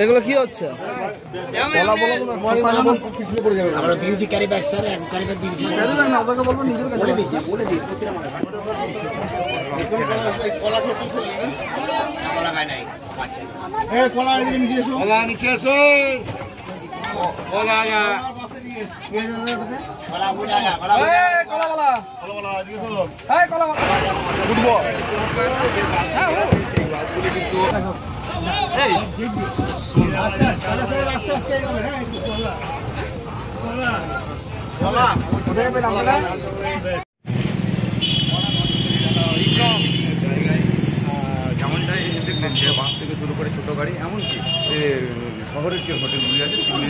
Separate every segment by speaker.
Speaker 1: এগুলো কি হচ্ছে?
Speaker 2: আমরা দিয়েছি carry bag sir, carry bag দিয়েছি।
Speaker 1: আপনাকে বলবো নিজের কাছে
Speaker 2: বলে দিয়েছি, বলে দিই প্রতিটা মানুষ কলা খেতে কলা খায় নাই। কলা নিচে এসো, কলা নিচে এসো, কলা আয়া কলা বুড়া আয়া কলা
Speaker 1: কলা কলা
Speaker 2: কলা কলা দিও।
Speaker 1: এই কলা উঠবো। এই
Speaker 2: রাস্তা আস্তে আস্তে এগোবে। হ্যাঁ কলা কলা কোথায় পেলাম আমরা? যেমনটাই দেখলেন যে বাস থেকে শুরু করে ছোটো গাড়ি, এমনকি শহরের যে হোটেলগুলি আছে সেগুলি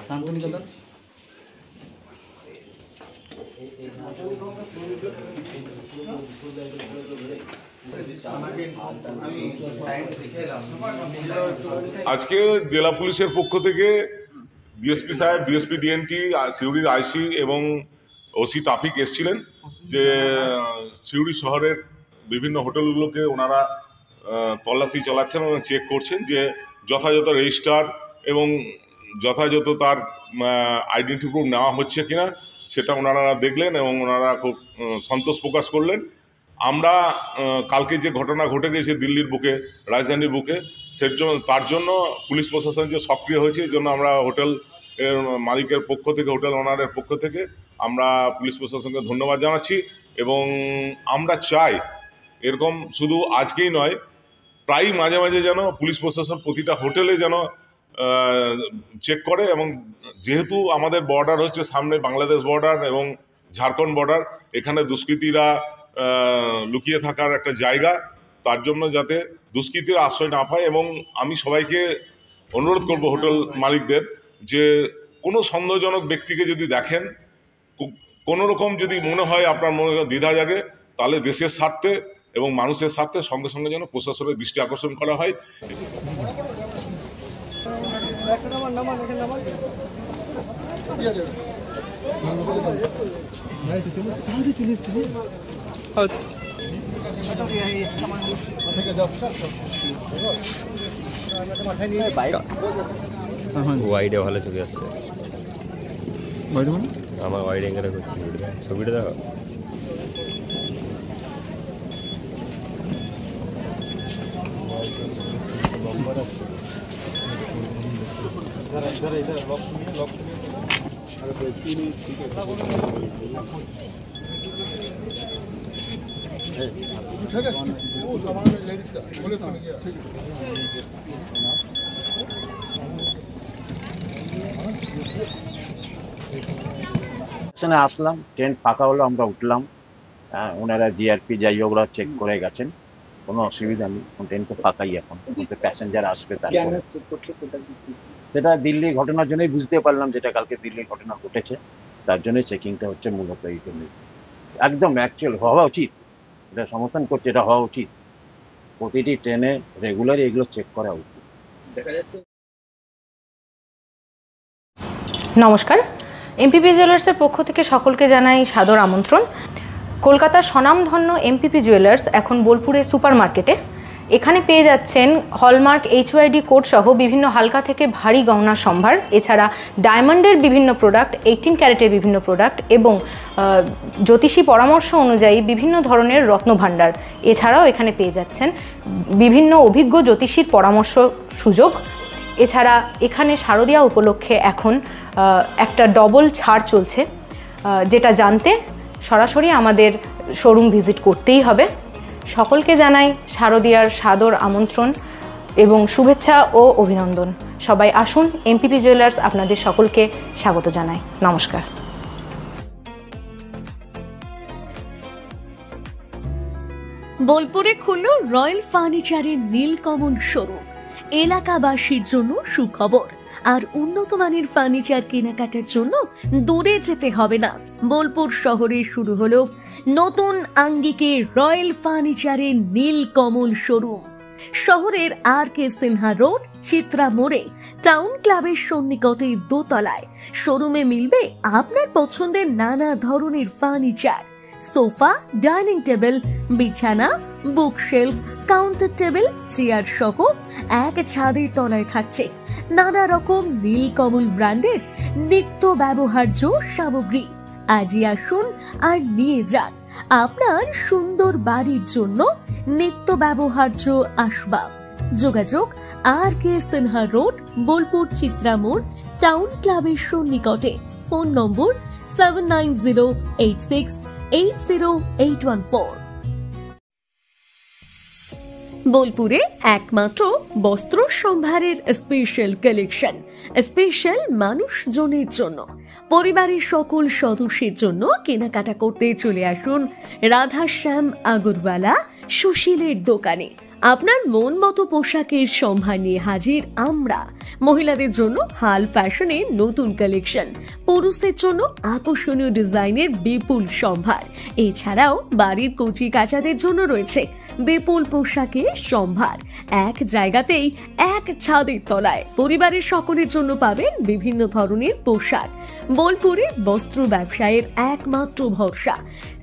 Speaker 1: শান্তিনিকেতন
Speaker 3: আজকে জেলা পুলিশের পক্ষ থেকে ডিএসপি সাহেব, ডিএসপি ডিএনটি, সিউড়ির আইসি এবং ওসি ট্রাফিক এসেছিলেন যে সিউড়ি শহরের বিভিন্ন হোটেলগুলোকে ওনারা তল্লাশি চালাচ্ছেন এবং চেক করছেন যে যথাযথ রেজিস্টার এবং যথাযথ তার আইডেন্টি প্রুফ নেওয়া হচ্ছে কিনা সেটা ওনারা দেখলেন এবং ওনারা খুব সন্তোষ প্রকাশ করলেন। আমরা কালকে যে ঘটনা ঘটে গেছে দিল্লির বুকে, রাজধানীর বুকে, তার জন্য পুলিশ প্রশাসন যে সক্রিয় হয়েছে এই জন্য আমরা হোটেল মালিকের পক্ষ থেকে, হোটেল ওনারের পক্ষ থেকে আমরা পুলিশ প্রশাসনকে ধন্যবাদ জানাচ্ছি এবং আমরা চাই এরকম শুধু আজকেই নয়, প্রায় মাঝে মাঝে যেন পুলিশ প্রশাসন প্রতিটা হোটেলে যেন চেক করে এবং যেহেতু আমাদের বর্ডার হচ্ছে সামনে বাংলাদেশ বর্ডার এবং ঝাড়খণ্ড বর্ডার, এখানে দুষ্কৃতীরা লুকিয়ে থাকার একটা জায়গা, তার জন্য যাতে দুষ্কৃতীরা আশ্রয় না পায়। এবং আমি সবাইকে অনুরোধ করব হোটেল মালিকদের যে কোনো সন্দেহজনক ব্যক্তিকে যদি দেখেন, কোনো রকম যদি মনে হয় আপনার মনে দ্বিধা জাগে, তাহলে দেশের স্বার্থে এবং মানুষের স্বার্থে সঙ্গে সঙ্গে যেন প্রশাসনের দৃষ্টি আকর্ষণ করা হয়।
Speaker 4: ওয়াইডে ভালো ছবি আসছে, আমার ওয়াইড অ্যাঙ্গেলে করছি ছবিটা দেখো।
Speaker 5: আসলাম, ট্রেন ফাঁকা হলো, আমরা উঠলাম। ওনারা জিআরপি যাই ওরা চেক করে গেছেন, কোনো অসুবিধা নেই, ট্রেন তো ফাঁকাই এখন, প্যাসেঞ্জার আসবে। তারপরে সেটা দিল্লি ঘটনার জন্যই বুঝতে পারলাম, যেটা কালকে দিল্লি ঘটনা ঘটেছে তার জন্যই চেকিংটা হচ্ছে মূলত এই জন্য। একদম অ্যাকচুয়াল হওয়া উচিত, এটা সমর্থন করছে, এটা হওয়া উচিত, প্রতিটি ট্রেনে রেগুলারই এগুলো চেক করা উচিত।
Speaker 6: নমস্কার, এমপিপি জুয়েলার্সের পক্ষ থেকে সকলকে জানাই সাদর আমন্ত্রণ। কলকাতার স্বনামধন্য এমপিপি জুয়েলার্স এখন বোলপুরে সুপার মার্কেটে। এখানে পেয়ে যাচ্ছেন হলমার্ক HYD কোড সহ বিভিন্ন হালকা থেকে ভারী গহনার সম্ভার, এছাড়া ডায়মন্ডের বিভিন্ন প্রোডাক্ট, 18 ক্যারেটের বিভিন্ন প্রোডাক্ট এবং জ্যোতিষী পরামর্শ অনুযায়ী বিভিন্ন ধরনের রত্নভাণ্ডার। এছাড়াও এখানে পেয়ে যাচ্ছেন বিভিন্ন অভিজ্ঞ জ্যোতিষীর পরামর্শ সুযোগ। এছাড়া এখানে শারদীয়া উপলক্ষে এখন একটা ডবল ছাড় চলছে, যেটা জানতে সরাসরি আমাদের শোরুম ভিজিট করতেই হবে। সকলকে জানাই শারদীয়ার সাদর আমন্ত্রণ এবং শুভেচ্ছা ও অভিনন্দন। সবাই আসুন, এমপিপি জুয়েলার্স আপনাদের সকলকে স্বাগত জানায়। নমস্কার।
Speaker 7: বোলপুরে খুলল রয়্যাল ফার্নিচারের নীলকমল শোরুম। এলাকাবাসীর জন্য সুখবর, আর উন্নত মানের ফার্নিচার কেনাকাটার জন্য দূরে যেতে হবে না। বোলপুর শহরে শুরু হলো নতুন আঙ্গিকে রয়্যাল ফার্নিচারের নীলকমল শোরুম। শহরের RK সিনহা রোড, চিত্রা মোড়ে, টাউন ক্লাবের সন্নিকটে দোতলায়। শোরুমে মিলবে আপনার পছন্দের নানা ধরনের ফার্নিচার, সোফা, ডাইনিং টেবিল, বিছানা, বুকশেলফ, কাউন্টার টেবিল, চেয়ার সহ এক ছাদের তলায় থাকছে নানা রকম নীলকমল ব্র্যান্ডের নিত্য ব্যবহার্য সামগ্রী। আজই আসুন আর নিয়ে যান আপনার সুন্দর বাড়ির জন্য নিত্য ব্যবহার্য আসবাব। যোগাযোগ RK সিনহা রোড, বোলপুর চিত্রা মোড়, টাউন ক্লাবের সন্নিকটে। ফোন নম্বর 7908680814। বোলপুরে একমাত্র বস্ত্র সম্ভারের স্পেশাল কালেকশন, স্পেশাল মানুষজনের জন্য, পরিবারের সকল সদস্যের জন্য কেনাকাটা করতে চলে আসুন রাধাশ্যাম আগরওয়ালা সুশীলের দোকানে। আপনার মন মতো পোশাকের সম্ভার নিয়ে হাজির আমরা। মহিলাদের জন্য হাল ফ্যাশনের নতুন কালেকশন, পুরুষদের জন্য আকর্ষণীয় ডিজাইনের বিপুল সম্ভার। এছাড়াও বাড়ির কচি কাচাদের জন্য রয়েছে বিপুল পোশাকের সম্ভার। এক জায়গাতেই, এক ছাদের তলায় পরিবারের সকলের জন্য পাবেন বিভিন্ন ধরনের পোশাক। বোলপুরে বস্ত্র ব্যবসায়ের একমাত্র ভরসা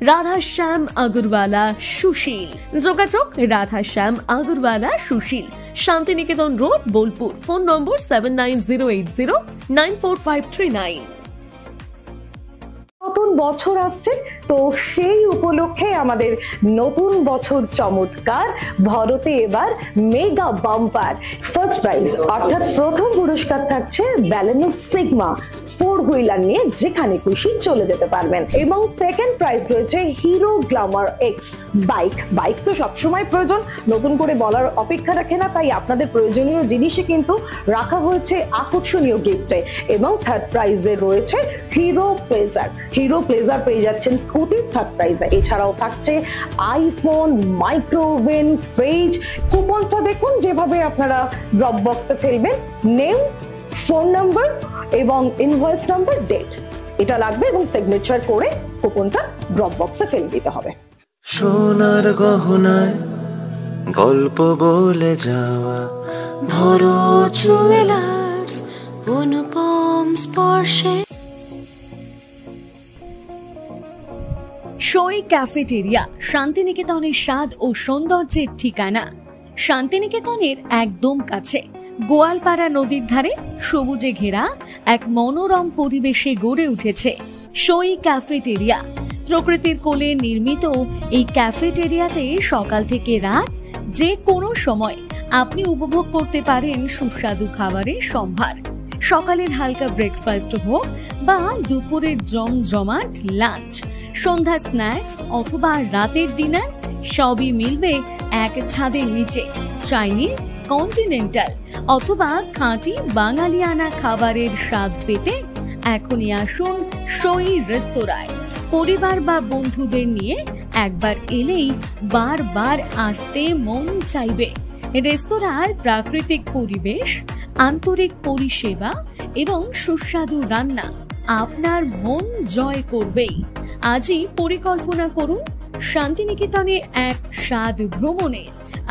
Speaker 7: রাধাশ্যাম আগরওয়ালা সুশীল। যোগাযোগ Radhashyam Agarwala Sushil, Santiniketan road, Bolpur. Phone number 7908094539।
Speaker 8: নতুন বছর আসছে, তো সেই উপলক্ষে আমাদের নতুন বছর চমৎকার ভরতে এবার মেগা বাম্পার ফার্স্ট প্রাইজ, অর্থাৎ প্রথম পুরস্কার থাকছে ব্যালেনো সিগমা 4 হুইলার নিয়ে যেখানে খুশি চলে যেতে পারবেন, এবং সেকেন্ড প্রাইজ রয়েছে হিরো গ্ল্যামার এক্স বাইক তো সবসময় প্রয়োজন, নতুন করে বলার অপেক্ষা রাখে না, তাই আপনাদের প্রয়োজনীয় জিনিসে কিন্তু রাখা হয়েছে আকর্ষণীয় গিফটে। এবং থার্ড প্রাইজে রয়েছে হিরো প্লেজার পেয়ে যাচ্ছেন স্কুটি থার্ড প্রাইজে। এছাড়াও থাকছে আইফোন, মাইক্রোওভেন, ফ্রিজ। কুপনটা দেখুন যেভাবে আপনারা ড্রপ বক্সে ফেলবেন, নেম, ফোন নাম্বার এবং ইনভয়েস নাম্বার, ডেট এটা লাগবে, এবং সিগনেচার করে কুপনটা ড্রপ বক্সে ফেলে দিতে হবে।
Speaker 9: সোনার গহনায় গল্প বলে যাওয়া ভরো জুয়েলার্স, অনুপম স্পর্শে।
Speaker 7: সই ক্যাফেটেরিয়া, শান্তিনিকেতনের স্বাদ ও সৌন্দর্যের ঠিকানা। শান্তিনিকেতনের একদম কাছে, গোয়ালপাড়া নদীর ধারে সবুজে ঘেরা এক মনোরম পরিবেশে গড়ে উঠেছে সই ক্যাফেটেরিয়া। প্রকৃতির কোলে নির্মিত এই ক্যাফেটেরিয়াতে সকাল থেকে রাত যে কোনো সময় আপনি উপভোগ করতে পারেন সুস্বাদু খাবারের সম্ভার। সকালের হালকা ব্রেকফাস্ট হোক বা দুপুরের জমজমাট লাঞ্চ, সন্ধ্যার স্ন্যাক্স অথবা রাতের ডিনার, সবই মিলবে এক ছাদের নিচে। চাইনিজ, কন্টিনেন্টাল অথবা খাঁটি বাঙালিয়ানা খাবারের স্বাদ পেতে এখনই আসুন সই রেস্তোরাঁয়। পরিবার বা বন্ধুদের নিয়ে একবার এলেই বারবার আসতে মন চাইবে। রেস্তোরাঁর প্রাকৃতিক পরিবেশ, আন্তরিক পরিষেবা এবং সুস্বাদু রান্না আপনার মন জয় করবেই। আজই পরিকল্পনা করুন শান্তিনিকেতনে এক স্বাদ ভ্রমণে,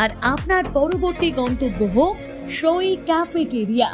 Speaker 7: আর আপনার পরবর্তী গন্তব্য হোক সই ক্যাফেটেরিয়া।